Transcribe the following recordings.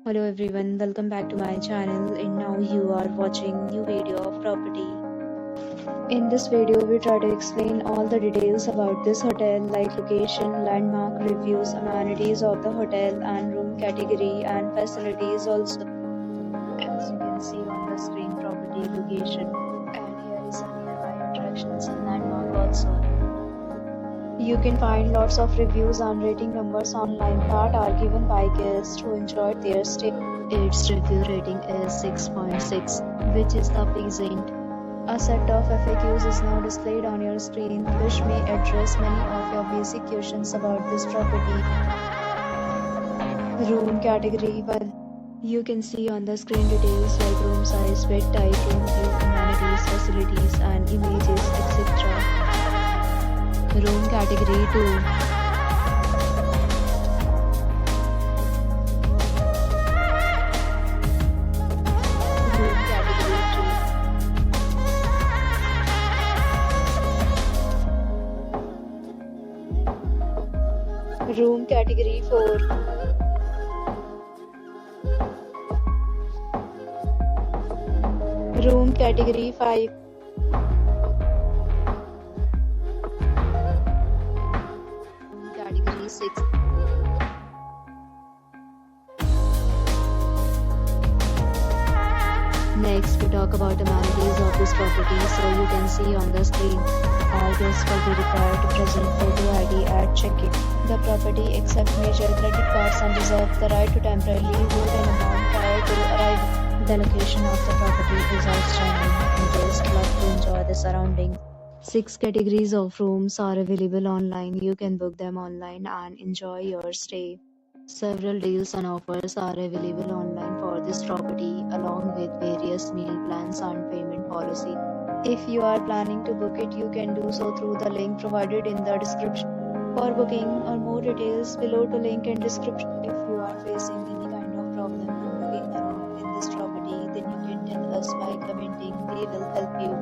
Hello everyone, welcome back to my channel and now you are watching new video of property. In this video we try to explain all the details about this hotel like location, landmark, reviews, amenities of the hotel and room category and facilities also. As you can see on the screen, property location, and here is some nearby attractions and landmark also. You can find lots of reviews and rating numbers online that are given by guests who enjoyed their stay. Its review rating is 6.6, which is the pleasant. A set of FAQs is now displayed on your screen, which may address many of your basic questions about this property. Room category 1. You can see on the screen details like room size, bed type, room view, amenities, facilities, and images, etc. Room category 2. Room category 3. Room category 4. Room category 5. Category 6. Next, we talk about amenities of this property. So you can see on the screen, all guests will be required to present photo ID at check-in. The property accepts major credit cards and reserves the right to temporarily hold an amount prior to arrival. The location of the property is outstanding and guests love to enjoy the surroundings. 6 categories of rooms are available online. You can book them online and enjoy your stay. Several deals and offers are available online for this property, along with various meal plans and payment policy. If you are planning to book it, you can do so through the link provided in the description. For booking or more details, below the link in description. If you are facing any kind of problem in booking a room in this property, then you can tell us by commenting. We will help you.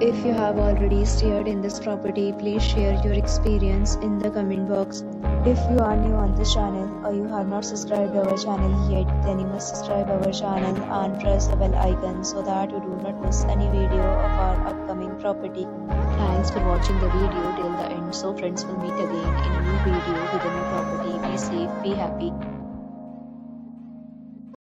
If you have already stayed in this property, please share your experience in the comment box. If you are new on this channel or you have not subscribed our channel yet, then you must subscribe our channel and press the bell icon so that you do not miss any video of our upcoming property. Thanks for watching the video till the end. So friends, will meet again in a new video with a new property. Be safe, be happy.